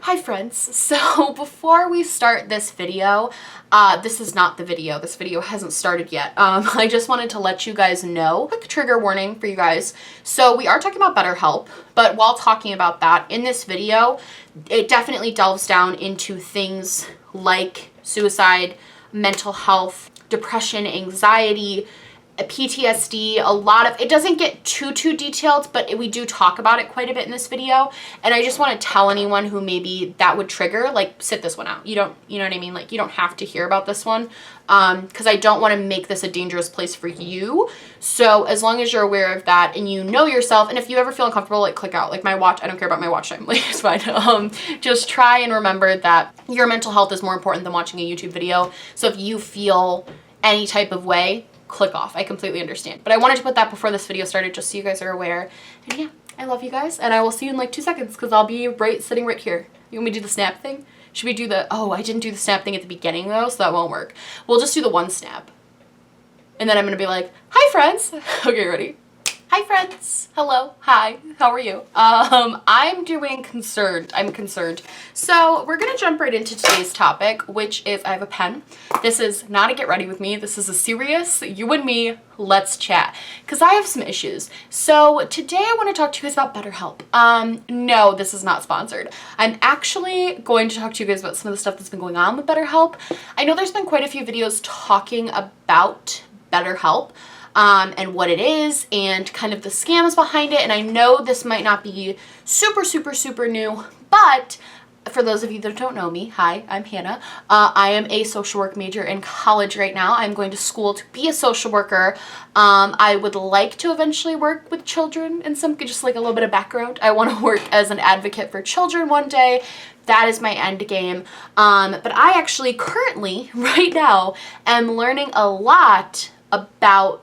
Hi friends, so before we start this video, this is not the video, this video hasn't started yet. I just wanted to let you guys know, quick trigger warning for you guys. So we are talking about BetterHelp, but while talking about that, in this video, it definitely delves down into things like suicide, mental health, depression, anxiety, PTSD, a lot of, it doesn't get too detailed, but we do talk about it quite a bit in this video. And I just want to tell anyone who maybe that would trigger, like, sit this one out. You know what I mean? Like, you don't have to hear about this one, because I don't want to make this a dangerous place for you. So as long as you're aware of that and you know yourself, and if you ever feel uncomfortable, like, click out. Like, my watch, I don't care about my watch time, like, it's fine. Just try and remember that your mental health is more important than watching a YouTube video. So if you feel any type of way, click off. I completely understand. But I wanted to put that before this video started just so you guys are aware. And yeah, I love you guys. And I will see you in like 2 seconds because I'll be sitting right here. You want me to do the snap thing? Should we do the, oh, I didn't do the snap thing at the beginning though, so that won't work. We'll just do the one snap. And then I'm going to be like, hi friends. Okay, ready? Hi friends. Hello. Hi. How are you? I'm concerned. So we're going to jump right into today's topic, which is, I have a pen. This is not a get ready with me. This is a serious, you and me, let's chat. Because I have some issues. So today I want to talk to you guys about BetterHelp. No, this is not sponsored. I'm actually going to talk to you guys about some of the stuff that's been going on with BetterHelp. I know there's been quite a few videos talking about BetterHelp. And what it is and kind of the scams behind it. And I know this might not be super new, but for those of you that don't know me, hi, I'm Hannah. I am a social work major in college right now. I'm going to school to be a social worker. I would like to eventually work with children and just like a little bit of background. I want to work as an advocate for children one day. That is my end game. But I actually currently, right now, am learning a lot about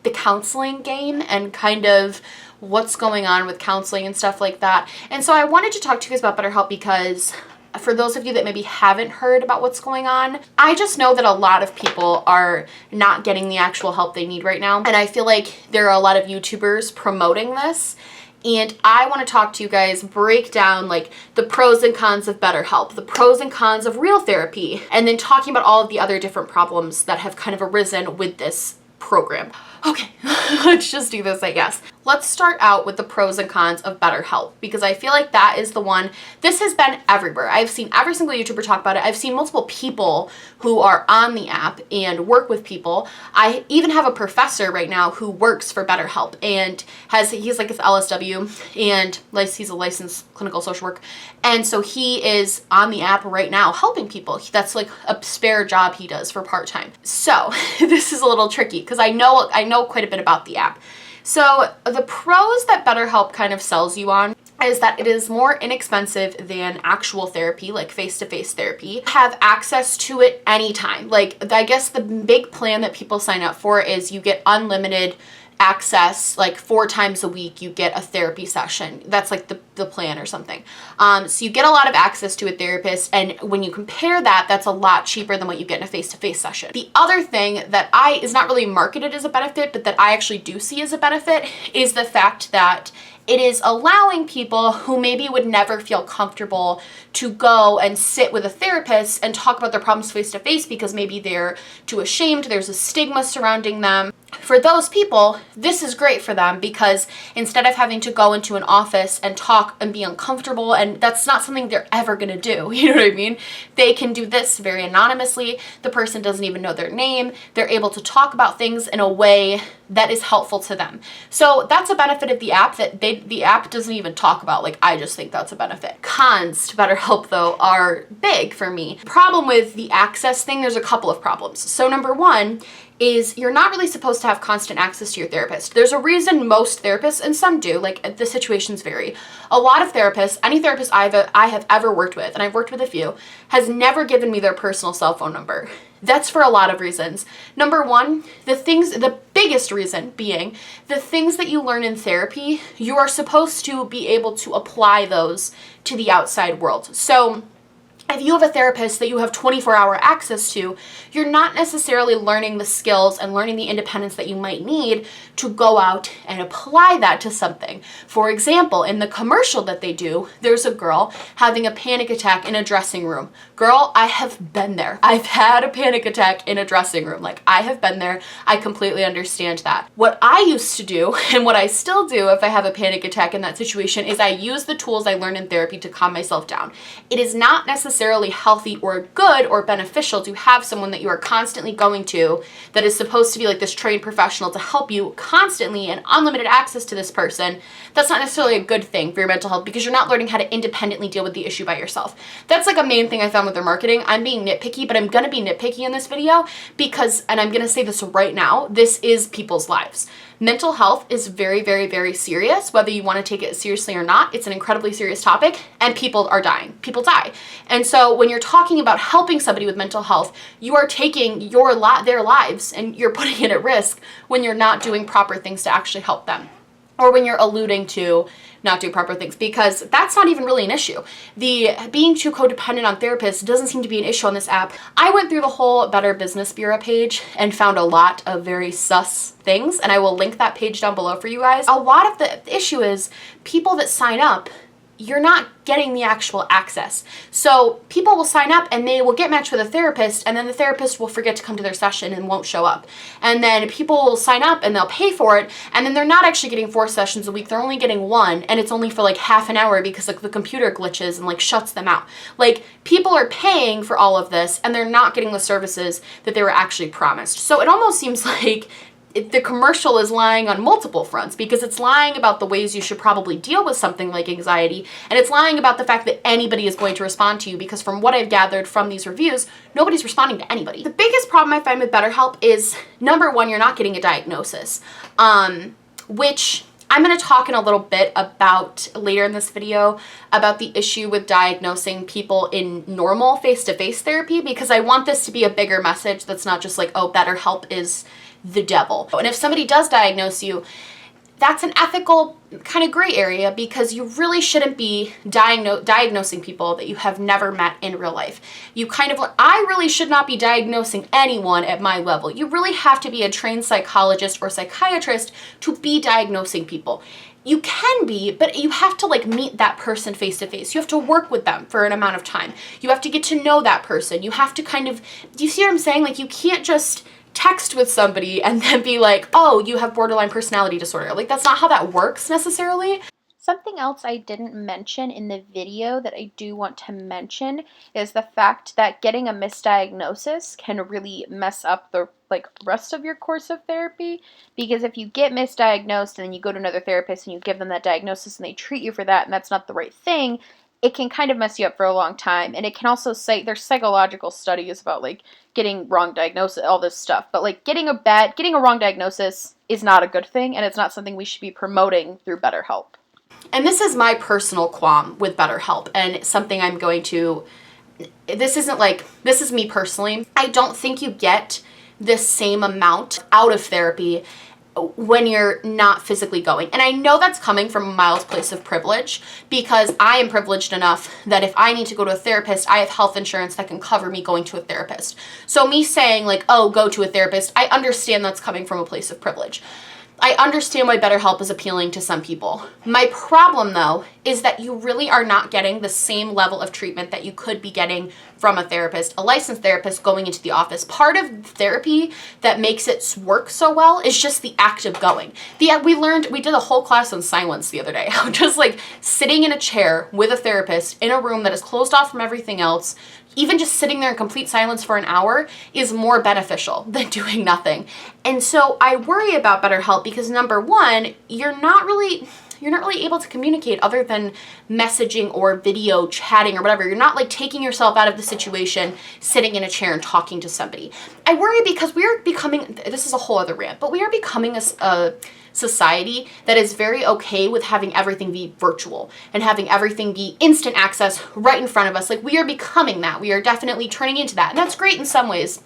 the counseling game and kind of what's going on with counseling and stuff like that. And so I wanted to talk to you guys about BetterHelp because for those of you that maybe haven't heard about what's going on, I just know that a lot of people are not getting the actual help they need right now. And I feel like there are a lot of YouTubers promoting this. And I want to talk to you guys, break down like the pros and cons of BetterHelp, the pros and cons of real therapy, and then talking about all of the other different problems that have kind of arisen with this program. Okay, let's just do this, I guess. Let's start out with the pros and cons of BetterHelp because I feel like that is the one, this has been everywhere. I've seen every single YouTuber talk about it. I've seen multiple people who are on the app and work with people. I even have a professor right now who works for BetterHelp and he's like his LSW and he's a licensed clinical social work. And so he is on the app right now helping people. That's like a spare job he does for part-time. So this is a little tricky because I know quite a bit about the app. So the pros that BetterHelp kind of sells you on is that it is more inexpensive than actual therapy, like face-to-face therapy. Have access to it anytime. Like, I guess the big plan that people sign up for is you get unlimited access, like 4 times a week you get a therapy session. That's like the plan or something. So you get a lot of access to a therapist, and when you compare that, that's a lot cheaper than what you get in a face-to-face session. The other thing that is not really marketed as a benefit, but that I actually do see as a benefit is the fact that it is allowing people who maybe would never feel comfortable to go and sit with a therapist and talk about their problems face-to-face because maybe they're too ashamed, there's a stigma surrounding them. For those people, this is great for them because instead of having to go into an office and talk and be uncomfortable, and that's not something they're ever gonna do, you know what I mean? They can do this very anonymously. The person doesn't even know their name. They're able to talk about things in a way that is helpful to them. So that's a benefit of the app that the app doesn't even talk about. Like, I just think that's a benefit. Cons to BetterHelp though are big for me. Problem with the access thing, there's a couple of problems. So number one is you're not really supposed to have constant access to your therapist. There's a reason most therapists, and some do, like the situations vary. A lot of therapists, any therapist I have ever worked with, and I've worked with a few, has never given me their personal cell phone number. That's for a lot of reasons. Number one, the biggest reason being the things that you learn in therapy, you are supposed to be able to apply those to the outside world. So if you have a therapist that you have 24-hour access to, you're not necessarily learning the skills and learning the independence that you might need to go out and apply that to something. For example, in the commercial that they do, there's a girl having a panic attack in a dressing room. Girl, I have been there. I've had a panic attack in a dressing room. Like, I have been there. I completely understand that. What I used to do, and what I still do if I have a panic attack in that situation, is I use the tools I learned in therapy to calm myself down. It is not necessarily healthy or good or beneficial to have someone that you are constantly going to that is supposed to be like this trained professional to help you constantly and unlimited access to this person. That's not necessarily a good thing for your mental health because you're not learning how to independently deal with the issue by yourself. That's like a main thing I found with their marketing. I'm being nitpicky, but I'm going to be nitpicky in this video because, and I'm going to say this right now, this is people's lives. Mental health is very, very, very serious, whether you want to take it seriously or not. It's an incredibly serious topic, and people are dying. People die. And so when you're talking about helping somebody with mental health, you are taking their lives and you're putting it at risk when you're not doing proper things to actually help them, or when you're alluding to not doing proper things, because that's not even really an issue. The being too codependent on therapists doesn't seem to be an issue on this app. I went through the whole Better Business Bureau page and found a lot of very sus things, and I will link that page down below for you guys. A lot of the issue is people that sign up, you're not getting the actual access. So people will sign up and they will get matched with a therapist, and then the therapist will forget to come to their session and won't show up. And then people will sign up and they'll pay for it, and then they're not actually getting 4 sessions a week. They're only getting 1, and it's only for like half an hour because like the computer glitches and like shuts them out. Like, people are paying for all of this and they're not getting the services that they were actually promised. So it almost seems like the commercial is lying on multiple fronts, because it's lying about the ways you should probably deal with something like anxiety, and it's lying about the fact that anybody is going to respond to you, because from what I've gathered from these reviews, nobody's responding to anybody. The biggest problem I find with BetterHelp is, number one, you're not getting a diagnosis, which I'm going to talk in a little bit about later in this video about the issue with diagnosing people in normal face-to-face therapy, because I want this to be a bigger message that's not just like, oh, BetterHelp is the devil. And if somebody does diagnose you, that's an ethical kind of gray area, because you really shouldn't be diagnosing people that you have never met in real life. I really should not be diagnosing anyone at my level. You really have to be a trained psychologist or psychiatrist to be diagnosing people. You can be, but you have to like meet that person face to face. You have to work with them for an amount of time. You have to get to know that person. You have to do you see what I'm saying? Like, you can't just text with somebody and then be like, oh, you have borderline personality disorder. Like, that's not how that works necessarily. Something else I didn't mention in the video that I do want to mention is the fact that getting a misdiagnosis can really mess up the rest of your course of therapy, because if you get misdiagnosed and then you go to another therapist and you give them that diagnosis and they treat you for that and that's not the right thing, it can kind of mess you up for a long time. And it can also say, there's psychological studies about like getting wrong diagnosis, all this stuff, but like getting a wrong diagnosis is not a good thing, and it's not something we should be promoting through BetterHelp. And this is my personal qualm with BetterHelp, and something I'm going to, this is me personally. I don't think you get the same amount out of therapy when you're not physically going. And I know that's coming from a mild place of privilege, because I am privileged enough that if I need to go to a therapist, I have health insurance that can cover me going to a therapist. So me saying like, oh, go to a therapist, I understand that's coming from a place of privilege. I understand why BetterHelp is appealing to some people. My problem, though, is that you really are not getting the same level of treatment that you could be getting from a therapist, a licensed therapist going into the office. Part of therapy that makes it work so well is just the act of going. We did a whole class on silence the other day. Just like sitting in a chair with a therapist in a room that is closed off from everything else. Even just sitting there in complete silence for an hour is more beneficial than doing nothing. And so I worry about BetterHelp because, number one, you're not really able to communicate other than messaging or video chatting or whatever. You're not like taking yourself out of the situation, sitting in a chair and talking to somebody. I worry because we are becoming, this is a whole other rant, but we are becoming a society that is very okay with having everything be virtual and having everything be instant access right in front of us. Like, we are becoming that. We are definitely turning into that. And that's great in some ways.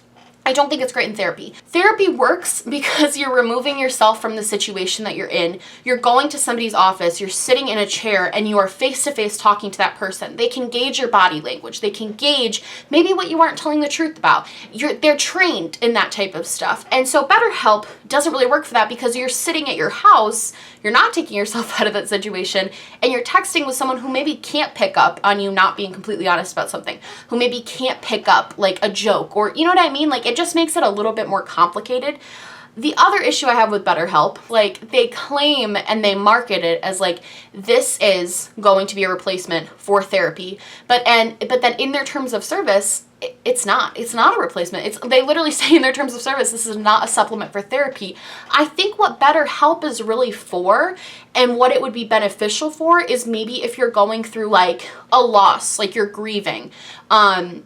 I don't think it's great in therapy. Therapy works because you're removing yourself from the situation that you're in. You're going to somebody's office, you're sitting in a chair, and you are face-to-face talking to that person. They can gauge your body language. They can gauge maybe what you aren't telling the truth about. They're trained in that type of stuff. And so BetterHelp doesn't really work for that because you're sitting at your house, you're not taking yourself out of that situation, and you're texting with someone who maybe can't pick up on you not being completely honest about something, who maybe can't pick up like a joke, or you know what I mean? Like, it just makes it a little bit more complicated. The other issue I have with BetterHelp, like, they claim and they market it as like, this is going to be a replacement for therapy, but then in their terms of service, it's not a replacement. They literally say in their terms of service, this is not a supplement for therapy. I think what BetterHelp is really for, and what it would be beneficial for, is maybe if you're going through like a loss, like you're grieving,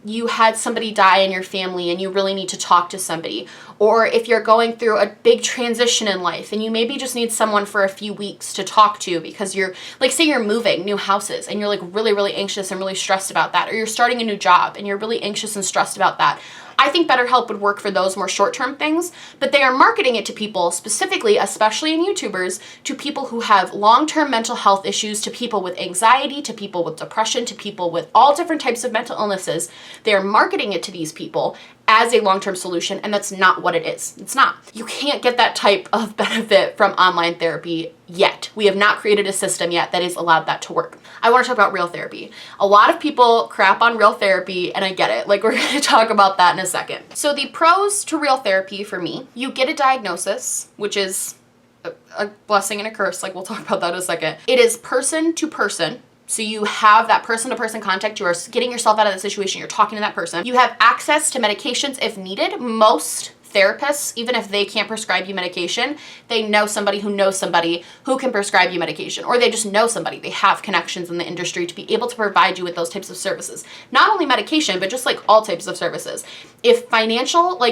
you had somebody die in your family and you really need to talk to somebody, or if you're going through a big transition in life and you maybe just need someone for a few weeks to talk to because you're like, say you're moving new houses and you're like really anxious and really stressed about that, or you're starting a new job and you're really anxious and stressed about that. I think BetterHelp would work for those more short-term things, but they are marketing it to people specifically, especially in YouTubers, to people who have long-term mental health issues, to people with anxiety, to people with depression, to people with all different types of mental illnesses. They are marketing it to these people as a long-term solution, and that's not what it is. It's not. You can't get that type of benefit from online therapy yet. We have not created a system yet that has allowed that to work. I want to talk about real therapy. A lot of people crap on real therapy, and I get it. Like, we're going to talk about that in a second. So the pros to real therapy for me: you get a diagnosis, which is a blessing and a curse. Like, we'll talk about that in a second. It is person to person. So you have that person-to-person contact. You are getting yourself out of the situation. You're talking to that person. You have access to medications if needed. Most therapists, even if they can't prescribe you medication, they know somebody who can prescribe you medication, or they just know somebody. They have connections in the industry to be able to provide you with those types of services. Not only medication, but just like all types of services. If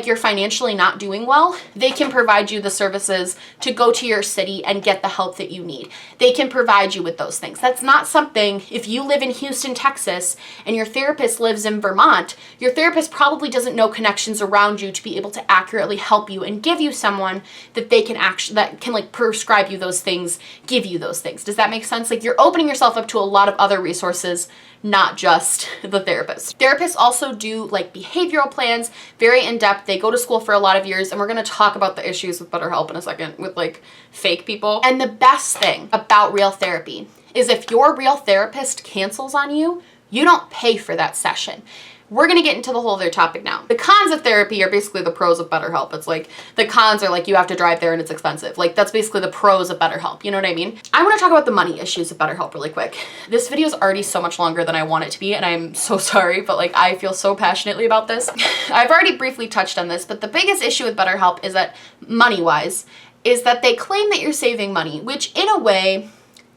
you're financially not doing well, they can provide you the services to go to your city and get the help that you need. They can provide you with those things. That's not something, if you live in Houston, Texas, and your therapist lives in Vermont, your therapist probably doesn't know connections around you to be able to accurately help you and give you someone that they can like prescribe you those things, give you those things. Does that make sense? Like, you're opening yourself up to a lot of other resources, not just the therapist. Therapists also do like behavioral plans, very in-depth. They go to school for a lot of years, and we're going to talk about the issues with BetterHelp in a second with like fake people. And the best thing about real therapy is if your real therapist cancels on you, you don't pay for that session. We're going to get into the whole other topic now. The cons of therapy are basically the pros of BetterHelp. It's like, the cons are like, you have to drive there and it's expensive. Like, that's basically the pros of BetterHelp. You know what I mean? I want to talk about the money issues of BetterHelp really quick. This video is already so much longer than I want it to be, and I'm so sorry, but like, I feel so passionately about this. I've already briefly touched on this, but the biggest issue with BetterHelp is that, money-wise, is that they claim that you're saving money, which in a way,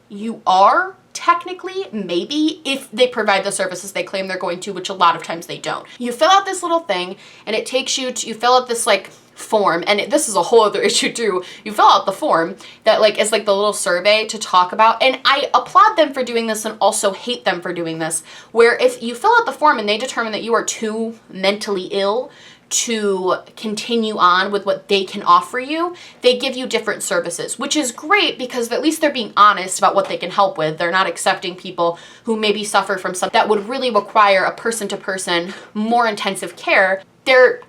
you are. Technically, maybe, if they provide the services they claim they're going to, which a lot of times they don't. You fill out this little thing, and it takes you to, you fill out this like form, and this is a whole other issue too. You fill out the form that like is like the little survey to talk about, and I applaud them for doing this and also hate them for doing this, where if you fill out the form and they determine that you are too mentally ill to continue on with what they can offer you, they give you different services, which is great because at least they're being honest about what they can help with. They're not accepting people who maybe suffer from something that would really require a person-to-person, more intensive care. They're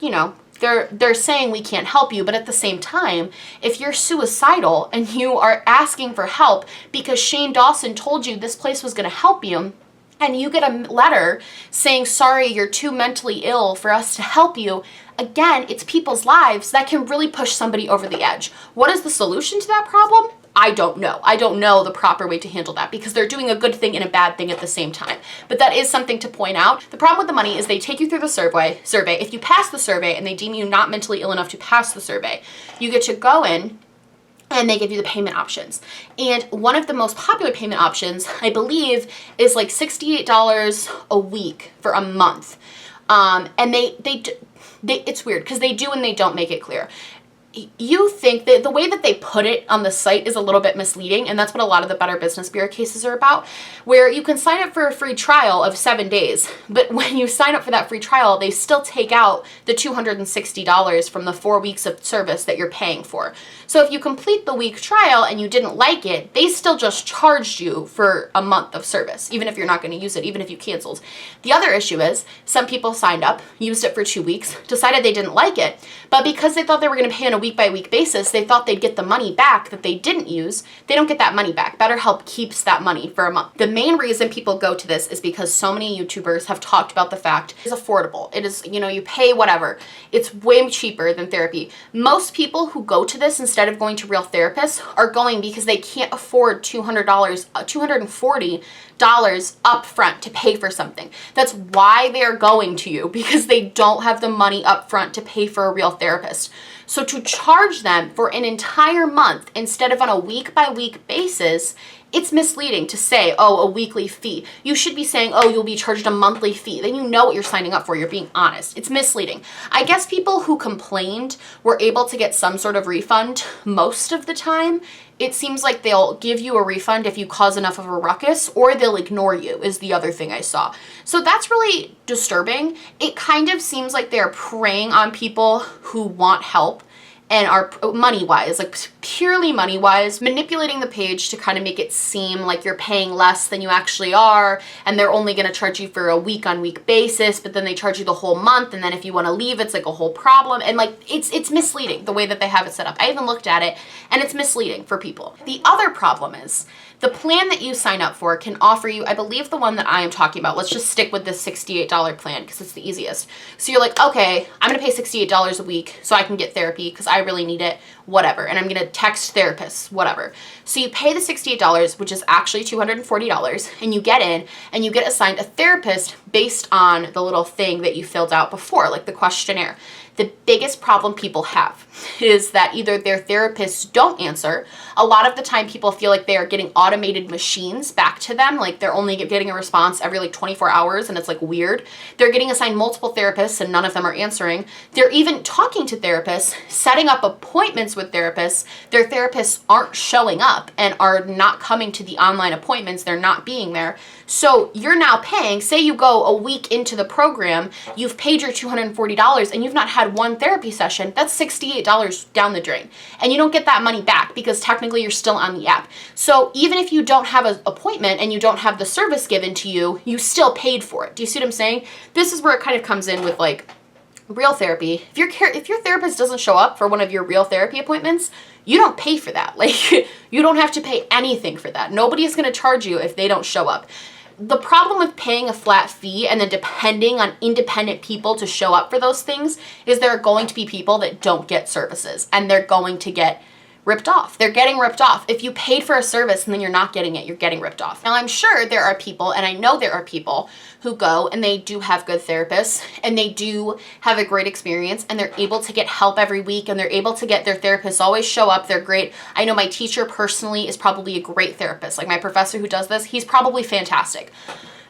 saying we can't help you, but at the same time, if you're suicidal and you are asking for help because Shane Dawson told you this place was going to help you, and you get a letter saying, sorry, you're too mentally ill for us to help you, again, it's people's lives that can really push somebody over the edge. What is the solution to that problem? I don't know. I don't know the proper way to handle that because they're doing a good thing and a bad thing at the same time. But that is something to point out. The problem with the money is they take you through the survey. If you pass the survey and they deem you not mentally ill enough to pass the survey, you get to go in and they give you the payment options. And one of the most popular payment options, I believe, is like $68 a week for a month. And it's weird because they do and they don't make it clear. you think that the way that they put it on the site is a little bit misleading, and that's what a lot of the Better Business Bureau cases are about, where you can sign up for a free trial of 7 days, but when you sign up for that free trial, they still take out the $260 from the 4 weeks of service that you're paying for. So if you complete the week trial and you didn't like it, they still just charged you for a month of service, even if you're not going to use it, even if you canceled. The other issue is some people signed up, used it for 2 weeks, decided they didn't like it, but because they thought they were going to pay on a week-by-week basis, they thought they'd get the money back that they didn't use. They don't get that money back. BetterHelp keeps that money for a month. The main reason people go to this is because so many YouTubers have talked about the fact it's affordable. It is, you pay whatever. It's way cheaper than therapy. Most people who go to this instead of going to real therapists are going because they can't afford $200, $240 up front to pay for something. That's why they are going to you, because they don't have the money up front to pay for a real therapist. So to charge them for an entire month instead of on a week-by-week basis, it's misleading to say, oh, a weekly fee. You should be saying, oh, you'll be charged a monthly fee. Then you know what you're signing up for. You're being honest. It's misleading. I guess people who complained were able to get some sort of refund most of the time. It seems like they'll give you a refund if you cause enough of a ruckus, or they'll ignore you, is the other thing I saw. So that's really disturbing. It kind of seems like they're preying on people who want help and are money-wise, like purely money-wise, manipulating the page to kind of make it seem like you're paying less than you actually are, and they're only going to charge you for a week-on-week basis, but then they charge you the whole month, and then if you want to leave, it's like a whole problem, and like it's misleading the way that they have it set up. I even looked at it, and it's misleading for people. The other problem is the plan that you sign up for can offer you, I believe the one that I am talking about, let's just stick with this $68 plan because it's the easiest. So you're like, okay, I'm going to pay $68 a week so I can get therapy because I really need it, whatever. And I'm going to text therapists, whatever. So you pay the $68, which is actually $240, and you get in and you get assigned a therapist based on the little thing that you filled out before, like the questionnaire. The biggest problem people have is that either their therapists don't answer. A lot of the time people feel like they are getting automated machines back to them, like they're only getting a response every like 24 hours and it's like weird. They're getting assigned multiple therapists and none of them are answering. They're even talking to therapists, setting up appointments with therapists. Their therapists aren't showing up and are not coming to the online appointments. They're not being there. So you're now paying, say you go a week into the program, you've paid your $240 and you've not had one therapy session, that's $68 down the drain. And you don't get that money back because technically you're still on the app. So even if you don't have an appointment and you don't have the service given to you, you still paid for it. Do you see what I'm saying? This is where it kind of comes in with like real therapy. If your therapist doesn't show up for one of your real therapy appointments, you don't pay for that. Like you don't have to pay anything for that. Nobody is going to charge you if they don't show up. The problem with paying a flat fee and then depending on independent people to show up for those things is there are going to be people that don't get services and they're going to get ripped off. They're getting ripped off. If you paid for a service and then you're not getting it, you're getting ripped off. Now, I'm sure there are people, and I know there are people who go and they do have good therapists and they do have a great experience and they're able to get help every week and they're able to get their therapists always show up. They're great. I know my teacher personally is probably a great therapist. Like my professor who does this, he's probably fantastic.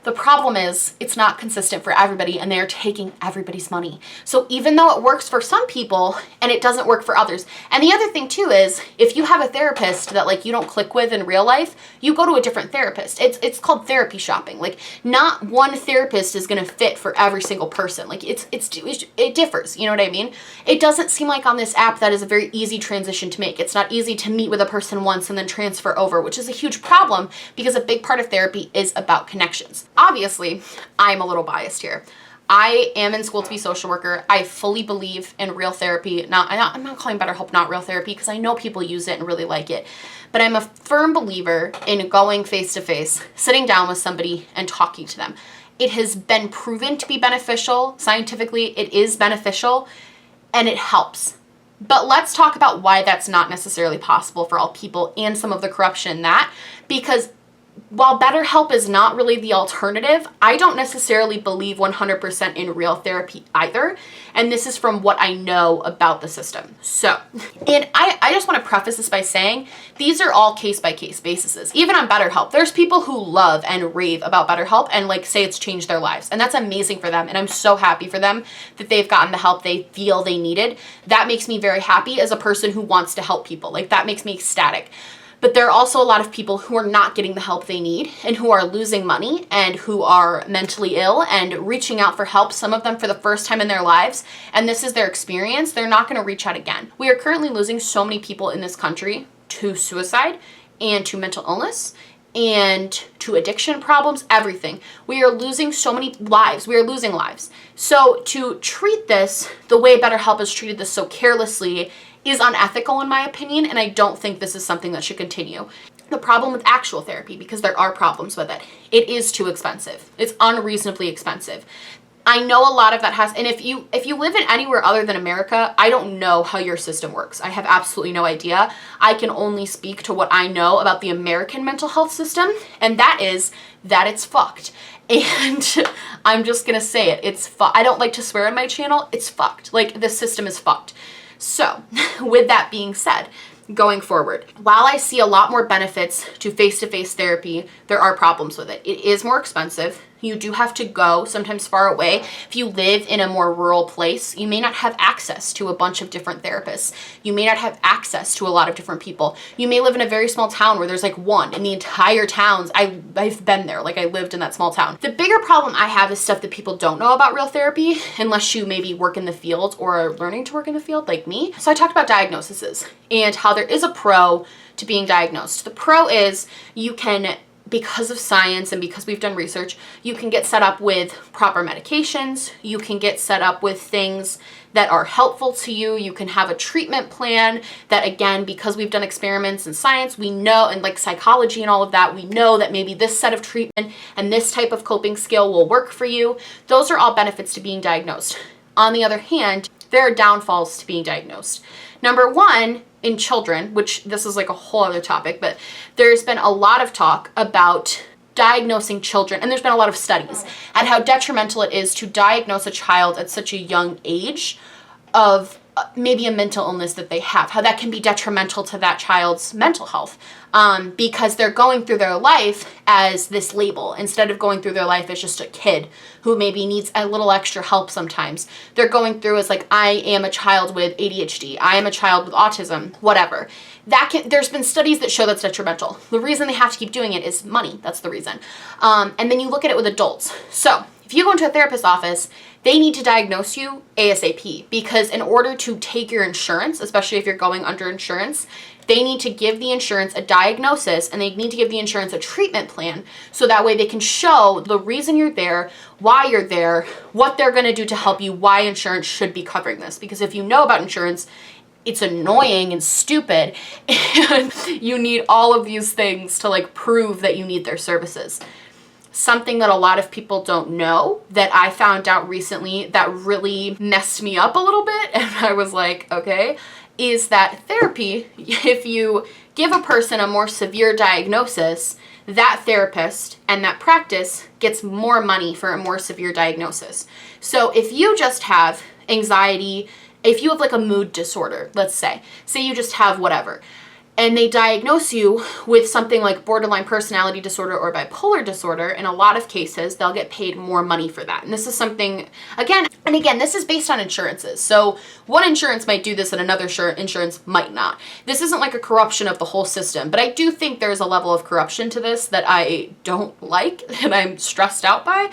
The problem is it's not consistent for everybody and they're taking everybody's money. So even though it works for some people and it doesn't work for others. And the other thing too is if you have a therapist that like you don't click with in real life, you go to a different therapist. It's called therapy shopping. Like not one therapist is going to fit for every single person. Like it differs. You know what I mean? It doesn't seem like on this app that is a very easy transition to make. It's not easy to meet with a person once and then transfer over, which is a huge problem because a big part of therapy is about connections. Obviously, I'm a little biased here. I am in school to be a social worker. I fully believe in real therapy. I'm not calling BetterHelp not real therapy because I know people use it and really like it. But I'm a firm believer in going face-to-face, sitting down with somebody and talking to them. It has been proven to be beneficial. Scientifically, it is beneficial and it helps. But let's talk about why that's not necessarily possible for all people and some of the corruption in that, because while BetterHelp is not really the alternative, I don't necessarily believe 100% in real therapy either. And this is from what I know about the system. So, and I just want to preface this by saying these are all case-by-case bases. Even on BetterHelp, there's people who love and rave about BetterHelp and like say it's changed their lives. And that's amazing for them. And I'm so happy for them that they've gotten the help they feel they needed. That makes me very happy as a person who wants to help people. Like that makes me ecstatic. But there are also a lot of people who are not getting the help they need and who are losing money and who are mentally ill and reaching out for help, some of them for the first time in their lives. And this is their experience. They're not going to reach out again. We are currently losing so many people in this country to suicide and to mental illness and to addiction problems, everything. We are losing so many lives. We are losing lives. So to treat this the way BetterHelp has treated this so carelessly is unethical in my opinion, and I don't think this is something that should continue. The problem with actual therapy, because there are problems with it, it is too expensive. It's unreasonably expensive. I know a lot of that has, and if you live in anywhere other than America, I don't know how your system works. I have absolutely no idea. I can only speak to what I know about the American mental health system, and that is that it's fucked. And I'm just gonna say it, it's fucked. I don't like to swear on my channel, it's fucked. Like, the system is fucked. So, with that being said, going forward, while I see a lot more benefits to face-to-face therapy, there are problems with it. It is more expensive. You do have to go sometimes far away. If you live in a more rural place, you may not have access to a bunch of different therapists. You may not have access to a lot of different people. You may live in a very small town where there's like one in the entire towns. I've been there, like I lived in that small town. The bigger problem I have is stuff that people don't know about real therapy unless you maybe work in the field or are learning to work in the field like me. So I talked about diagnoses and how there is a pro to being diagnosed. The pro is you can, because of science and because we've done research, you can get set up with proper medications. You can get set up with things that are helpful to you. You can have a treatment plan that, again, because we've done experiments in science, we know, and like psychology and all of that, we know that maybe this set of treatment and this type of coping skill will work for you. Those are all benefits to being diagnosed. On the other hand, there are downfalls to being diagnosed. Number one, in children, which this is like a whole other topic, but there's been a lot of talk about diagnosing children, and there's been a lot of studies at how detrimental it is to diagnose a child at such a young age of maybe a mental illness that they have, how that can be detrimental to that child's mental health, because they're going through their life as this label instead of going through their life as just a kid who maybe needs a little extra help sometimes. They're going through as like, I am a child with ADHD, I am a child with autism, whatever. There's been studies that show that's detrimental. The reason they have to keep doing it is money. That's the reason. And then you look at it with adults. So if you go into a therapist's office, they need to diagnose you ASAP, because in order to take your insurance, especially if you're going under insurance, they need to give the insurance a diagnosis and they need to give the insurance a treatment plan, so that way they can show the reason you're there, why you're there, what they're going to do to help you, why insurance should be covering this. Because if you know about insurance, it's annoying and stupid, and you need all of these things to like prove that you need their services. Something that a lot of people don't know that I found out recently that really messed me up a little bit, and I was like, okay, is that therapy, if you give a person a more severe diagnosis, that therapist and that practice gets more money for a more severe diagnosis. So if you just have anxiety, if you have like a mood disorder, let's say you just have whatever, and they diagnose you with something like borderline personality disorder or bipolar disorder, in a lot of cases, they'll get paid more money for that. And this is something, again, this is based on insurances. So one insurance might do this and another insurance might not. This isn't like a corruption of the whole system, but I do think there's a level of corruption to this that I don't like and I'm stressed out by.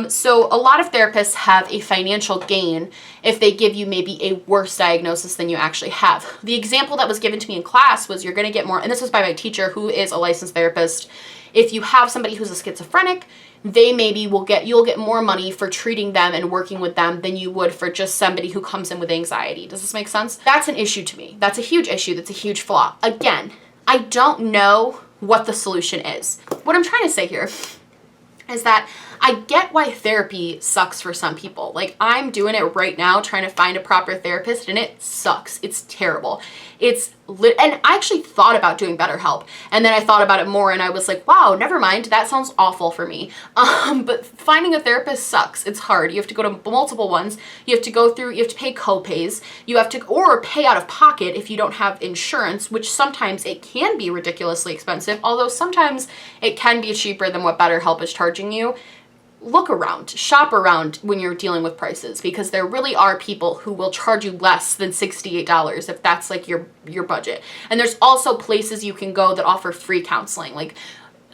So a lot of therapists have a financial gain if they give you maybe a worse diagnosis than you actually have. The example that was given to me in class was you're going to get more, and this was by my teacher who is a licensed therapist. If you have somebody who's a schizophrenic, they maybe you'll get more money for treating them and working with them than you would for just somebody who comes in with anxiety. Does this make sense? That's an issue to me. That's a huge issue. That's a huge flaw. Again, I don't know what the solution is. What I'm trying to say here is that I get why therapy sucks for some people. Like, I'm doing it right now trying to find a proper therapist, and it sucks. It's terrible. And I actually thought about doing BetterHelp, and then I thought about it more, and I was like, wow, never mind. That sounds awful for me. But finding a therapist sucks. It's hard. You have to go to multiple ones. You have to pay co-pays. Or pay out of pocket if you don't have insurance, which sometimes it can be ridiculously expensive, although sometimes it can be cheaper than what BetterHelp is charging you. Look around, shop around when you're dealing with prices, because there really are people who will charge you less than $68 if that's like your budget. And there's also places you can go that offer free counseling. Like,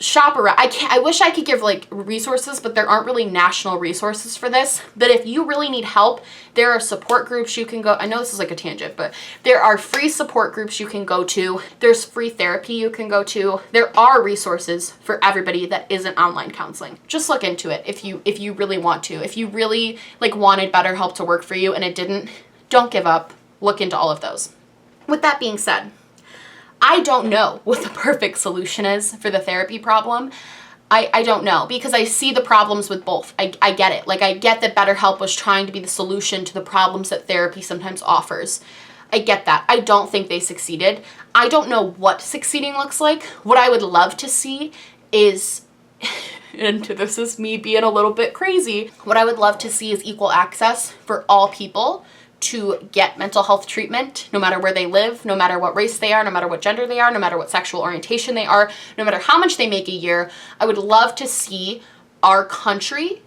shop around. I wish I could give like resources, but there aren't really national resources for this. But if you really need help, there are support groups you can go. I know this is like a tangent, but there are free support groups you can go to. There's free therapy you can go to. There are resources for everybody that isn't online counseling. Just look into it if you really want to. If you really like wanted BetterHelp to work for you and it didn't, don't give up. Look into all of those. With that being said, I don't know what the perfect solution is for the therapy problem. I don't know, because I see the problems with both. I get it. Like, I get that BetterHelp was trying to be the solution to the problems that therapy sometimes offers. I get that. I don't think they succeeded. I don't know what succeeding looks like. What I would love to see is, and this is me being a little bit crazy, what I would love to see is equal access for all people to get mental health treatment, no matter where they live, no matter what race they are, no matter what gender they are, no matter what sexual orientation they are, no matter how much they make a year. I would love to see our country,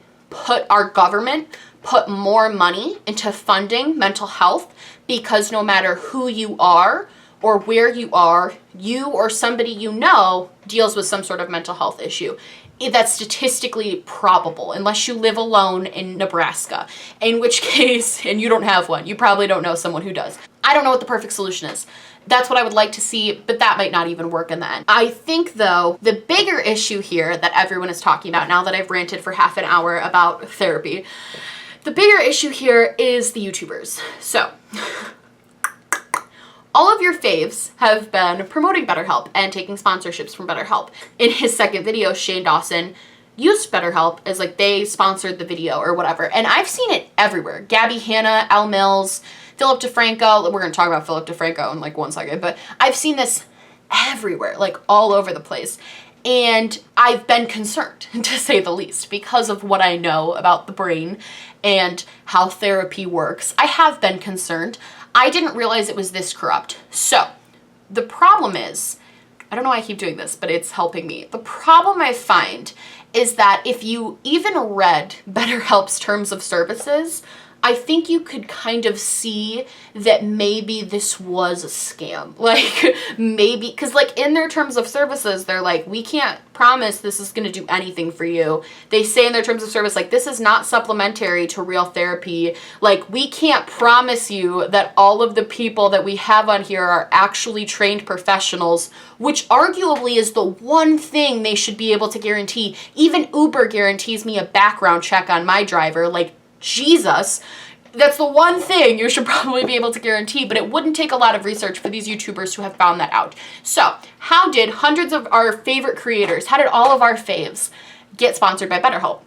our government, put more money into funding mental health, because no matter who you are or where you are, you or somebody you know deals with some sort of mental health issue. That's statistically probable, unless you live alone in Nebraska, in which case, and you don't have one, you probably don't know someone who does. I don't know what the perfect solution is. That's what I would like to see, but that might not even work in the end. I think, though, the bigger issue here that everyone is talking about, now that I've ranted for half an hour about therapy, the bigger issue here is the YouTubers. So, all of your faves have been promoting BetterHelp and taking sponsorships from BetterHelp. In his second video, Shane Dawson used BetterHelp as like they sponsored the video or whatever. And I've seen it everywhere. Gabby Hanna, Elle Mills, Philip DeFranco. We're going to talk about Philip DeFranco in like 1 second, but I've seen this everywhere, like all over the place. And I've been concerned, to say the least, because of what I know about the brain and how therapy works. I have been concerned. I didn't realize it was this corrupt. So, the problem is, I don't know why I keep doing this, but it's helping me. The problem I find is that if you even read BetterHelp's terms of services, I think you could kind of see that maybe this was a scam. Like, maybe, because like in their terms of services, they're like, we can't promise this is going to do anything for you. They say in their terms of service, like, this is not supplementary to real therapy. Like, we can't promise you that all of the people that we have on here are actually trained professionals, which arguably is the one thing they should be able to guarantee. Even Uber guarantees me a background check on my driver. Like, Jesus, that's the one thing you should probably be able to guarantee, but it wouldn't take a lot of research for these YouTubers to have found that out. So, how did hundreds of our favorite creators, how did all of our faves get sponsored by BetterHelp?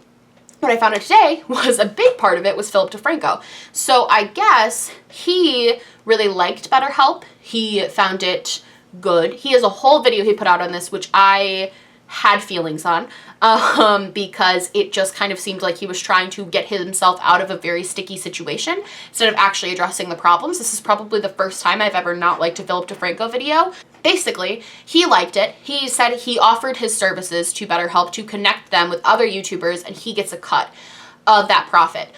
What I found out today was a big part of it was Philip DeFranco. So I guess he really liked BetterHelp. He found it good. He has a whole video he put out on this, which I had feelings on, because it just kind of seemed like he was trying to get himself out of a very sticky situation instead of actually addressing the problems. This is probably the first time I've ever not liked a Philip DeFranco video. Basically, he liked it. He said he offered his services to BetterHelp to connect them with other YouTubers, and he gets a cut of that profit.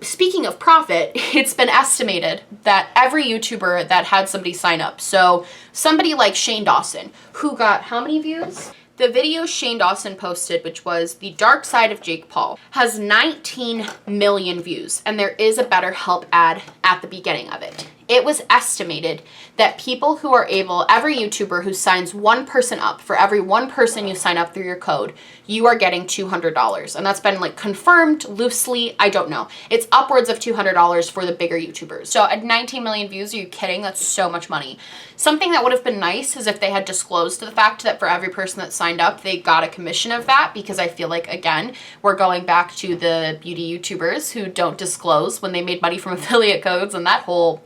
Speaking of profit, it's been estimated that every YouTuber that had somebody sign up, so somebody like Shane Dawson, who got how many views? The video Shane Dawson posted, which was The Dark Side of Jake Paul, has 19 million views, and there is a BetterHelp ad at the beginning of it. it was estimated that people who are able, every YouTuber who signs one person up, for every one person you sign up through your code, you are getting $200. And that's been like confirmed loosely. I don't know. It's upwards of $200 for the bigger YouTubers. So at 19 million views, are you kidding? That's so much money. Something that would have been nice is if they had disclosed the fact that for every person that signed up, they got a commission of that, because I feel like, again, we're going back to the beauty YouTubers who don't disclose when they made money from affiliate codes and that whole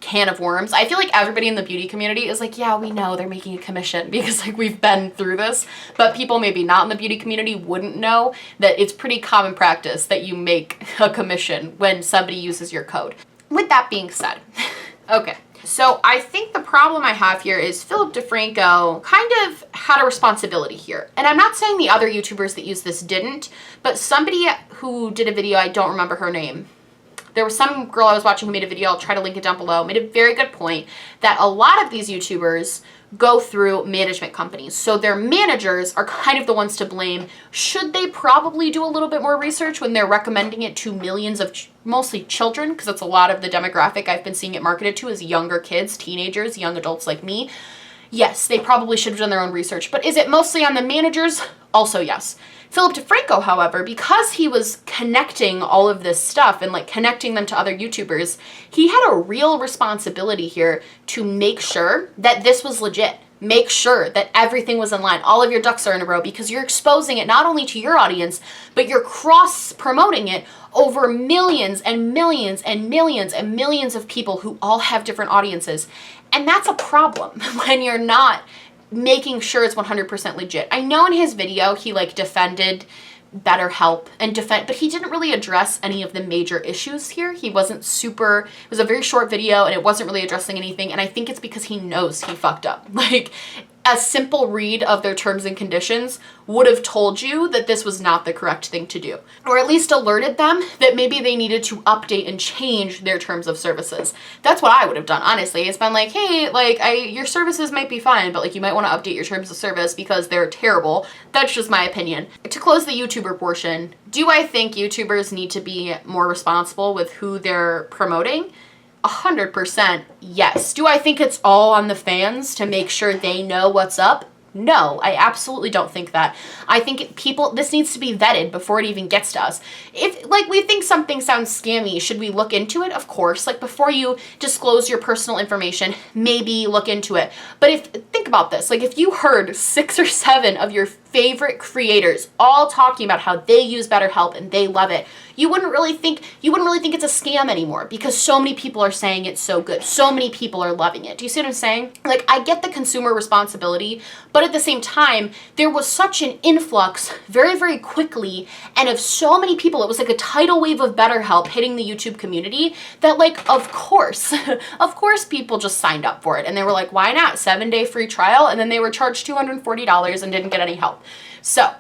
can of worms. I feel like everybody in the beauty community is like, yeah, we know they're making a commission because like we've been through this, but people maybe not in the beauty community wouldn't know that it's pretty common practice that you make a commission when somebody uses your code. With that being said, okay. So I think the problem I have here is Philip DeFranco kind of had a responsibility here. And I'm not saying the other YouTubers that use this didn't, but somebody who did a video, I don't remember her name. There was some girl I was watching who made a video, I'll try to link it down below, made a very good point that a lot of these YouTubers go through management companies. So their managers are kind of the ones to blame. Should they probably do a little bit more research when they're recommending it to millions of mostly children? Because that's a lot of the demographic I've been seeing it marketed to is younger kids, teenagers, young adults like me. Yes, they probably should have done their own research. But is it mostly on the managers? Also, yes. Philip DeFranco, however, because he was connecting all of this stuff and like connecting them to other YouTubers, he had a real responsibility here to make sure that this was legit. Make sure that everything was in line. All of your ducks are in a row, because you're exposing it not only to your audience, but you're cross-promoting it over millions and millions and millions and millions of people who all have different audiences. And that's a problem when you're not making sure it's 100% legit. I know in his video he like defended BetterHelp and but he didn't really address any of the major issues here. He wasn't super, it was a very short video and it wasn't really addressing anything, and I think it's because he knows he fucked up. Like, a simple read of their terms and conditions would have told you that this was not the correct thing to do, or at least alerted them that maybe they needed to update and change their terms of services. That's what I would have done, honestly. It's been like, hey, like, your services might be fine, but like you might want to update your terms of service because they're terrible. That's just my opinion. To close the YouTuber portion, do I think YouTubers need to be more responsible with who they're promoting? 100% yes. Do I think it's all on the fans to make sure they know what's up? No, I absolutely don't think that. I think this needs to be vetted before it even gets to us. If, like, we think something sounds scammy, should we look into it? Of course. Like, before you disclose your personal information, maybe look into it. But think about this. Like, if you heard 6 or 7 of your favorite creators all talking about how they use BetterHelp and they love it, you wouldn't really think it's a scam anymore, because so many people are saying it's so good. So many people are loving it. Do you see what I'm saying? Like, I get the consumer responsibility, but at the same time, there was such an influx very, very quickly, and of so many people, it was like a tidal wave of BetterHelp hitting the YouTube community that, like, of course, of course people just signed up for it. And they were like, why not? 7-day free trial. And then they were charged $240 and didn't get any help. So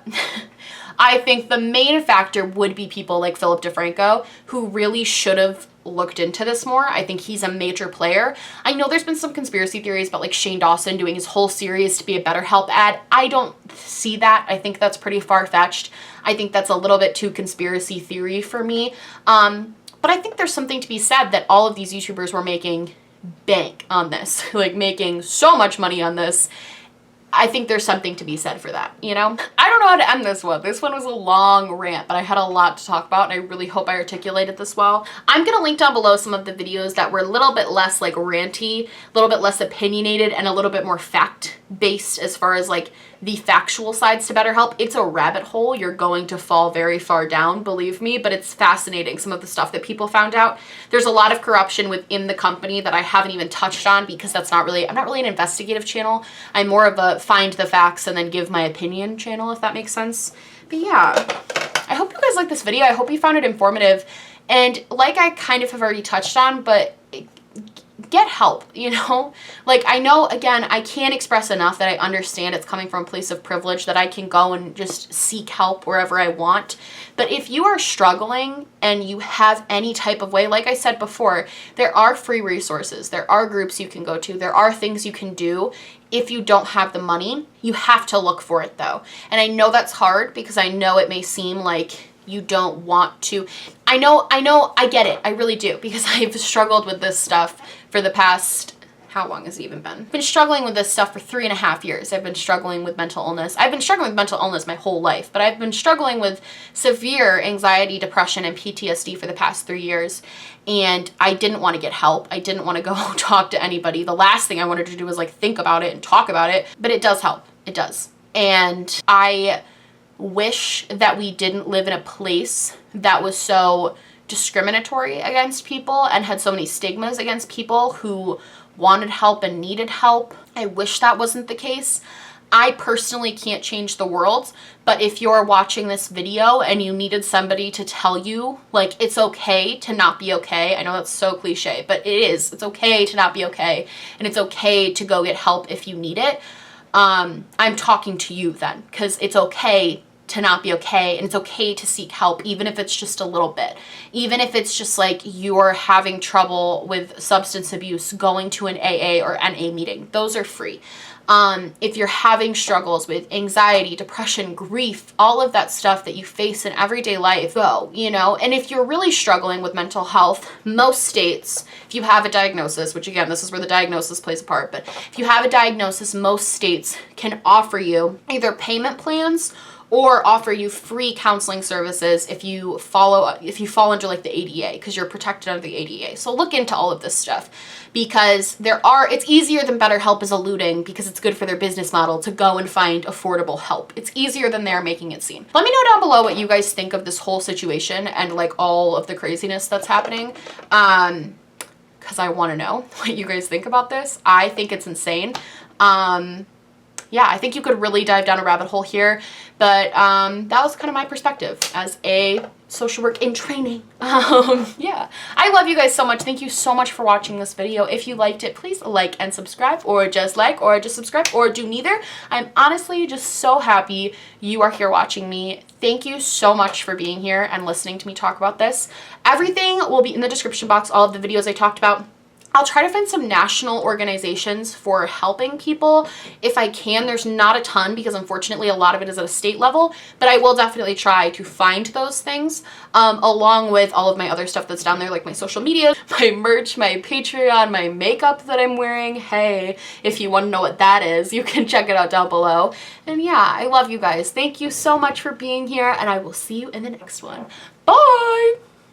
I think the main factor would be people like Philip DeFranco, who really should have looked into this more. I think he's a major player. I know there's been some conspiracy theories about like Shane Dawson doing his whole series to be a BetterHelp ad. I don't see that. I think that's pretty far-fetched. I think that's a little bit too conspiracy theory for me. But I think there's something to be said that all of these YouTubers were making bank on this, like making so much money on this. I think there's something to be said for that, you know? I don't know how to end this one. This one was a long rant, but I had a lot to talk about, and I really hope I articulated this well. I'm gonna link down below some of the videos that were a little bit less like ranty, a little bit less opinionated, and a little bit more fact-based as far as like the factual sides to BetterHelp. It's a rabbit hole. You're going to fall very far down, believe me, but it's fascinating, some of the stuff that people found out. There's a lot of corruption within the company that I haven't even touched on, because I'm not really an investigative channel. I'm more of a find the facts and then give my opinion channel, if that makes sense. But yeah, I hope you guys like this video. I hope you found it informative. And like I kind of have already touched on, but get help, you know? Like, I know, again, I can't express enough that I understand it's coming from a place of privilege, that I can go and just seek help wherever I want. But if you are struggling and you have any type of way, like I said before, there are free resources. There are groups you can go to. There are things you can do. If you don't have the money, you have to look for it though. And I know that's hard, because I know it may seem like you don't want to. I get it. I really do, because I've struggled with this stuff for the past, how long has it even been? I've been struggling with this stuff for 3.5 years. I've been struggling with mental illness. I've been struggling with mental illness my whole life, but I've been struggling with severe anxiety, depression, and PTSD for the past 3 years. And I didn't want to get help. I didn't want to go talk to anybody. The last thing I wanted to do was like think about it and talk about it, but it does help. It does. And I wish that we didn't live in a place that was so discriminatory against people and had so many stigmas against people who wanted help and needed help. I wish that wasn't the case. I personally can't change the world, but if you're watching this video and you needed somebody to tell you, like, it's okay to not be okay. I know that's so cliche, but it is. It's okay to not be okay, and it's okay to go get help if you need it. I'm talking to you then, because it's okay to not be okay, and it's okay to seek help, even if it's just a little bit. Even if it's just like you're having trouble with substance abuse, going to an AA or NA meeting. Those are free. If you're having struggles with anxiety, depression, grief, all of that stuff that you face in everyday life, go, you know. And if you're really struggling with mental health, most states, if you have a diagnosis, which again, this is where the diagnosis plays a part, but if you have a diagnosis, most states can offer you either payment plans or offer you free counseling services if you fall under like the ADA, because you're protected under the ADA. So look into all of this stuff, because it's easier than BetterHelp is alluding, because it's good for their business model to go and find affordable help. It's easier than they're making it seem. Let me know down below what you guys think of this whole situation and like all of the craziness that's happening. Because I want to know what you guys think about this. I think it's insane. Yeah, I think you could really dive down a rabbit hole here, but that was kind of my perspective as a social work in training. Yeah, I love you guys so much. Thank you so much for watching this video. If you liked it, please like and subscribe, or just subscribe, or do neither. I'm honestly just so happy you are here watching me. Thank you so much for being here and listening to me talk about this. Everything will be in the description box, all of the videos I talked about. I'll try to find some national organizations for helping people if I can. There's not a ton, because unfortunately a lot of it is at a state level, but I will definitely try to find those things, along with all of my other stuff that's down there, like my social media, my merch, my Patreon, my makeup that I'm wearing. Hey, if you want to know what that is, you can check it out down below. And yeah, I love you guys. Thank you so much for being here, and I will see you in the next one. Bye!